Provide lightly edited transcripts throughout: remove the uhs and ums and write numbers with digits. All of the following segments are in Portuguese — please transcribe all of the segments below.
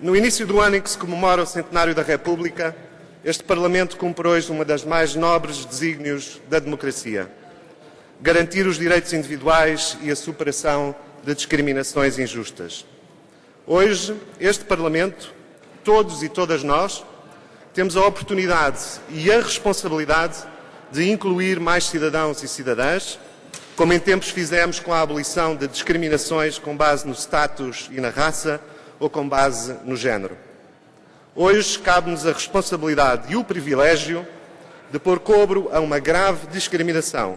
No início do ano em que se comemora o centenário da República, este Parlamento cumpre hoje uma das mais nobres desígnios da democracia: garantir os direitos individuais e a superação de discriminações injustas. Hoje, este Parlamento, todos e todas nós, temos a oportunidade e a responsabilidade de incluir mais cidadãos e cidadãs, como em tempos fizemos com a abolição de discriminações com base no status e na raça ou com base no género. Hoje cabe-nos a responsabilidade e o privilégio de pôr cobro a uma grave discriminação,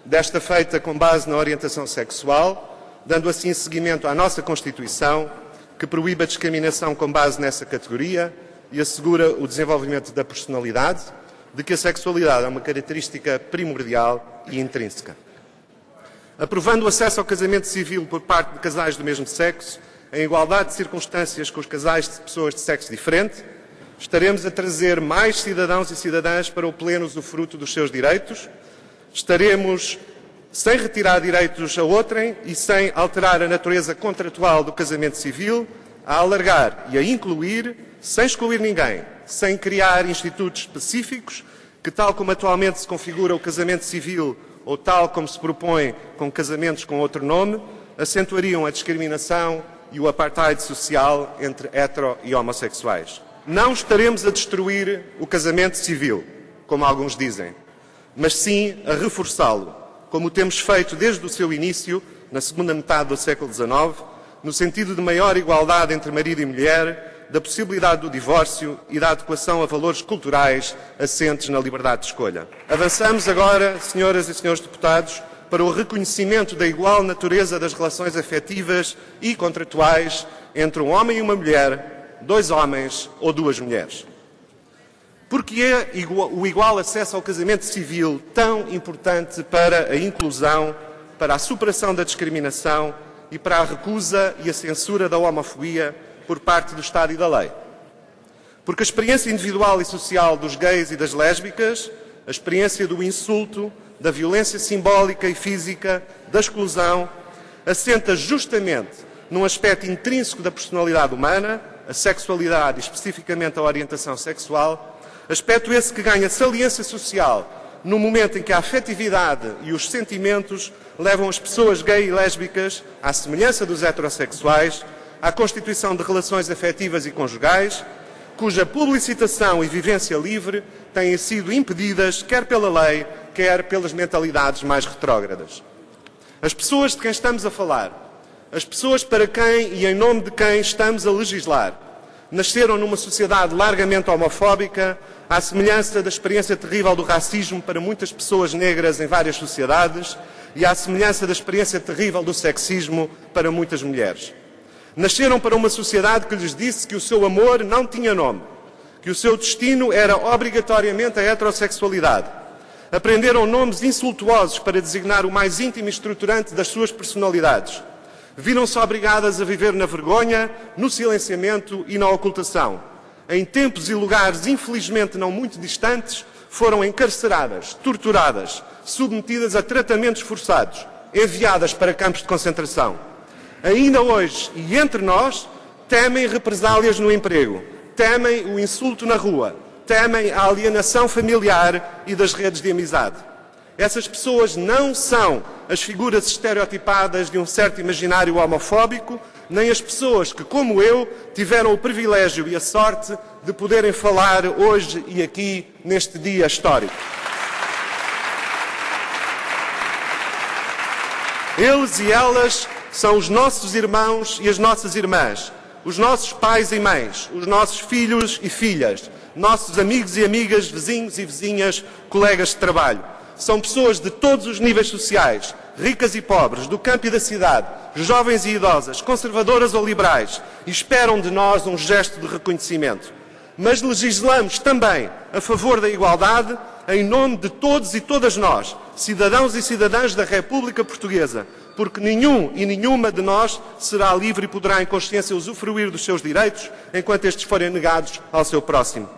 desta feita com base na orientação sexual, dando assim seguimento à nossa Constituição, que proíbe a discriminação com base nessa categoria e assegura o desenvolvimento da personalidade, de que a sexualidade é uma característica primordial e intrínseca. Aprovando o acesso ao casamento civil por parte de casais do mesmo sexo, em igualdade de circunstâncias com os casais de pessoas de sexo diferente, estaremos a trazer mais cidadãos e cidadãs para o pleno usufruto dos seus direitos, estaremos, sem retirar direitos a outrem e sem alterar a natureza contratual do casamento civil, a alargar e a incluir, sem excluir ninguém, sem criar institutos específicos, que tal como atualmente se configura o casamento civil ou tal como se propõe com casamentos com outro nome, acentuariam a discriminação e o apartheid social entre hetero e homossexuais. Não estaremos a destruir o casamento civil, como alguns dizem, mas sim a reforçá-lo, como temos feito desde o seu início, na segunda metade do século XIX, no sentido de maior igualdade entre marido e mulher, da possibilidade do divórcio e da adequação a valores culturais assentes na liberdade de escolha. Avançamos agora, senhoras e senhores deputados, para o reconhecimento da igual natureza das relações afetivas e contratuais entre um homem e uma mulher, dois homens ou duas mulheres. Porque é o igual acesso ao casamento civil tão importante para a inclusão, para a superação da discriminação e para a recusa e a censura da homofobia por parte do Estado e da lei? Porque a experiência individual e social dos gays e das lésbicas, a experiência do insulto, da violência simbólica e física, da exclusão, assenta justamente num aspecto intrínseco da personalidade humana, a sexualidade e especificamente a orientação sexual, aspecto esse que ganha saliência social no momento em que a afetividade e os sentimentos levam as pessoas gay e lésbicas, à semelhança dos heterossexuais, à constituição de relações afetivas e conjugais, cuja publicitação e vivência livre têm sido impedidas quer pela lei, quer pelas mentalidades mais retrógradas. As pessoas de quem estamos a falar, as pessoas para quem e em nome de quem estamos a legislar, nasceram numa sociedade largamente homofóbica, à semelhança da experiência terrível do racismo para muitas pessoas negras em várias sociedades e à semelhança da experiência terrível do sexismo para muitas mulheres. Nasceram para uma sociedade que lhes disse que o seu amor não tinha nome, que o seu destino era obrigatoriamente a heterossexualidade. Aprenderam nomes insultuosos para designar o mais íntimo e estruturante das suas personalidades. Viram-se obrigadas a viver na vergonha, no silenciamento e na ocultação. Em tempos e lugares infelizmente não muito distantes, foram encarceradas, torturadas, submetidas a tratamentos forçados, enviadas para campos de concentração. Ainda hoje, e entre nós, temem represálias no emprego, temem o insulto na rua, temem a alienação familiar e das redes de amizade. Essas pessoas não são as figuras estereotipadas de um certo imaginário homofóbico, nem as pessoas que, como eu, tiveram o privilégio e a sorte de poderem falar hoje e aqui neste dia histórico. Eles e elas são os nossos irmãos e as nossas irmãs, os nossos pais e mães, os nossos filhos e filhas, nossos amigos e amigas, vizinhos e vizinhas, colegas de trabalho. São pessoas de todos os níveis sociais, ricas e pobres, do campo e da cidade, jovens e idosas, conservadoras ou liberais, e esperam de nós um gesto de reconhecimento. Mas legislamos também a favor da igualdade em nome de todos e todas nós, cidadãos e cidadãs da República Portuguesa, porque nenhum e nenhuma de nós será livre e poderá em consciência usufruir dos seus direitos enquanto estes forem negados ao seu próximo.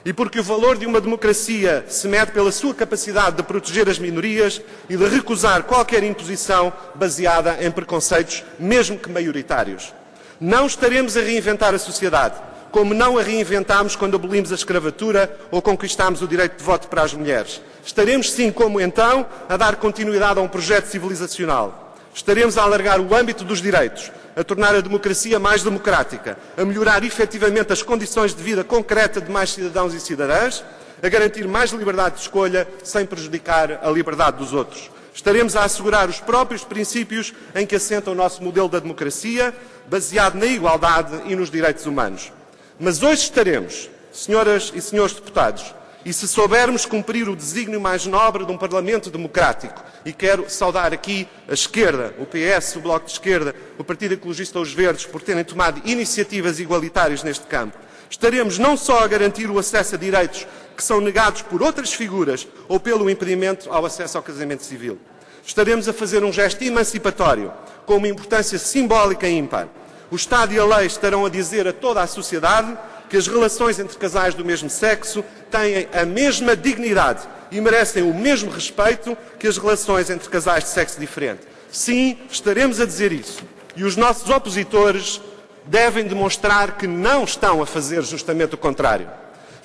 E porque o valor de uma democracia se mede pela sua capacidade de proteger as minorias e de recusar qualquer imposição baseada em preconceitos, mesmo que maioritários. Não estaremos a reinventar a sociedade, como não a reinventámos quando abolimos a escravatura ou conquistámos o direito de voto para as mulheres. Estaremos, sim, como então, a dar continuidade a um projeto civilizacional. Estaremos a alargar o âmbito dos direitos, a tornar a democracia mais democrática, a melhorar efetivamente as condições de vida concreta de mais cidadãos e cidadãs, a garantir mais liberdade de escolha sem prejudicar a liberdade dos outros. Estaremos a assegurar os próprios princípios em que assenta o nosso modelo da democracia, baseado na igualdade e nos direitos humanos. Mas hoje estaremos, senhoras e senhores deputados, e se soubermos cumprir o desígnio mais nobre de um Parlamento democrático, e quero saudar aqui a esquerda, o PS, o Bloco de Esquerda, o Partido Ecologista, os Verdes, por terem tomado iniciativas igualitárias neste campo, estaremos não só a garantir o acesso a direitos que são negados por outras figuras ou pelo impedimento ao acesso ao casamento civil. Estaremos a fazer um gesto emancipatório, com uma importância simbólica ímpar. O Estado e a lei estarão a dizer a toda a sociedade que as relações entre casais do mesmo sexo têm a mesma dignidade e merecem o mesmo respeito que as relações entre casais de sexo diferente. Sim, estaremos a dizer isso. E os nossos opositores devem demonstrar que não estão a fazer justamente o contrário.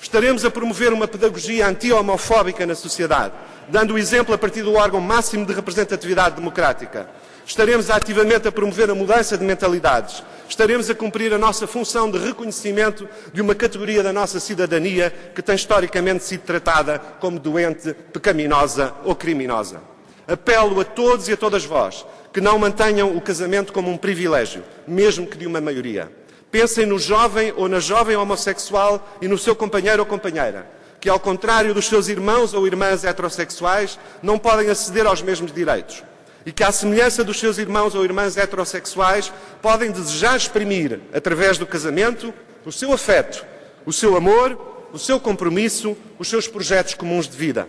Estaremos a promover uma pedagogia anti-homofóbica na sociedade, dando o exemplo a partir do órgão máximo de representatividade democrática. Estaremos ativamente a promover a mudança de mentalidades. Estaremos a cumprir a nossa função de reconhecimento de uma categoria da nossa cidadania que tem historicamente sido tratada como doente, pecaminosa ou criminosa. Apelo a todos e a todas vós que não mantenham o casamento como um privilégio, mesmo que de uma maioria. Pensem no jovem ou na jovem homossexual e no seu companheiro ou companheira, que, ao contrário dos seus irmãos ou irmãs heterossexuais, não podem aceder aos mesmos direitos. E que, à semelhança dos seus irmãos ou irmãs heterossexuais, podem desejar exprimir, através do casamento, o seu afeto, o seu amor, o seu compromisso, os seus projetos comuns de vida.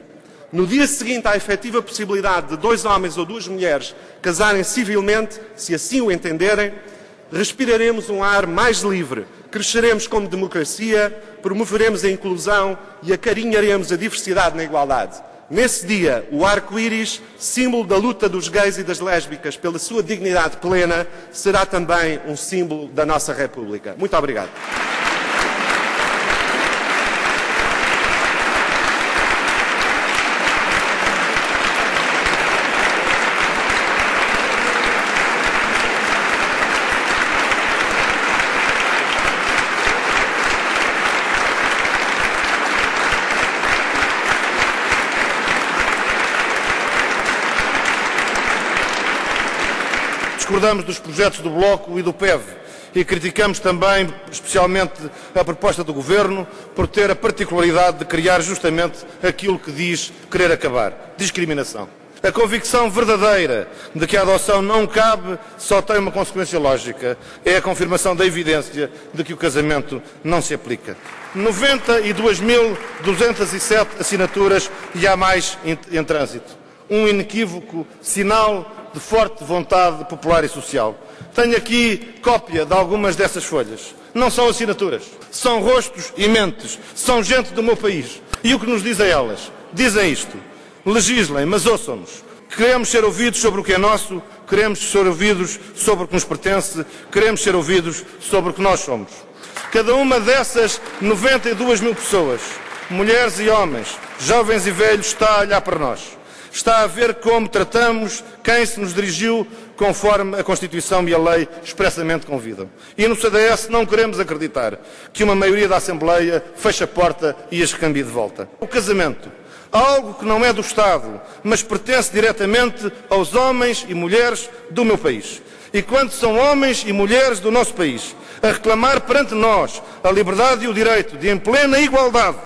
No dia seguinte à efetiva possibilidade de 2 homens ou 2 mulheres casarem civilmente, se assim o entenderem, respiraremos um ar mais livre, cresceremos como democracia, promoveremos a inclusão e acarinharemos a diversidade na igualdade. Nesse dia, o arco-íris, símbolo da luta dos gays e das lésbicas pela sua dignidade plena, será também um símbolo da nossa República. Muito obrigado. Discordamos dos projetos do Bloco e do PEV e criticamos também, especialmente, a proposta do Governo por ter a particularidade de criar justamente aquilo que diz querer acabar: discriminação. A convicção verdadeira de que a adoção não cabe só tem uma consequência lógica: é a confirmação da evidência de que o casamento não se aplica. 92.207 assinaturas e há mais em trânsito. Um inequívoco sinal de forte vontade popular e social. Tenho aqui cópia de algumas dessas folhas. Não são assinaturas, são rostos e mentes, são gente do meu país. E o que nos dizem elas? Dizem isto: legislem, mas ouçam-nos. Queremos ser ouvidos sobre o que é nosso, queremos ser ouvidos sobre o que nos pertence, queremos ser ouvidos sobre o que nós somos. Cada uma dessas 92.000 pessoas, mulheres e homens, jovens e velhos, está a olhar para nós. Está a ver como tratamos quem se nos dirigiu conforme a Constituição e a lei expressamente convidam. E no CDS não queremos acreditar que uma maioria da Assembleia feche a porta e as cambie de volta. O casamento, algo que não é do Estado, mas pertence diretamente aos homens e mulheres do meu país. E quando são homens e mulheres do nosso país a reclamar perante nós a liberdade e o direito de, em plena igualdade,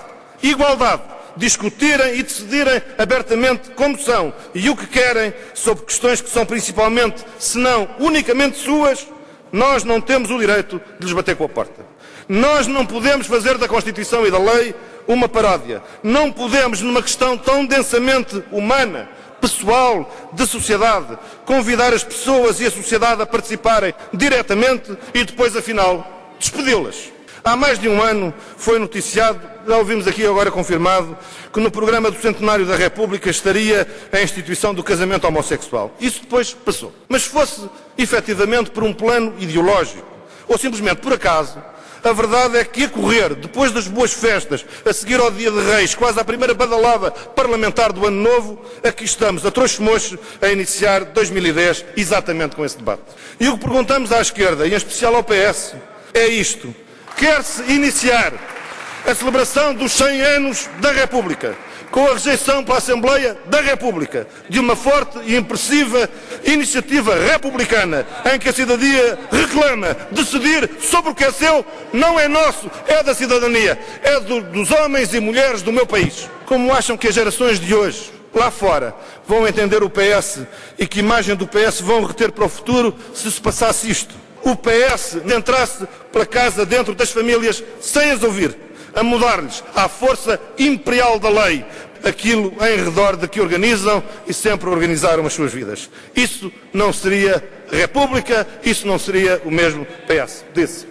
discutirem e decidirem abertamente como são e o que querem sobre questões que são principalmente, se não unicamente suas, nós não temos o direito de lhes bater com a porta. Nós não podemos fazer da Constituição e da lei uma paródia. Não podemos, numa questão tão densamente humana, pessoal, de sociedade, convidar as pessoas e a sociedade a participarem diretamente e depois, afinal, despedi-las. Há mais de um ano foi noticiado, já ouvimos aqui agora confirmado, que no programa do Centenário da República estaria a instituição do casamento homossexual. Isso depois passou. Mas fosse efetivamente por um plano ideológico, ou simplesmente por acaso, a verdade é que a correr, depois das boas festas, a seguir ao Dia de Reis, quase à primeira badalada parlamentar do Ano Novo, aqui estamos, a trouxe-mocho, a iniciar 2010 exatamente com esse debate. E o que perguntamos à esquerda, e em especial ao PS, é isto. Quer-se iniciar a celebração dos 100 anos da República, com a rejeição pela Assembleia da República de uma forte e impressiva iniciativa republicana em que a cidadania reclama decidir sobre o que é seu, não é nosso, é da cidadania, é dos homens e mulheres do meu país. Como acham que as gerações de hoje, lá fora, vão entender o PS e que imagem do PS vão reter para o futuro se se passasse isto? O PS entrasse pela casa dentro das famílias sem as ouvir, a mudar-lhes à força imperial da lei aquilo em redor de que organizam e sempre organizaram as suas vidas. Isso não seria República, isso não seria o mesmo PS. Disse.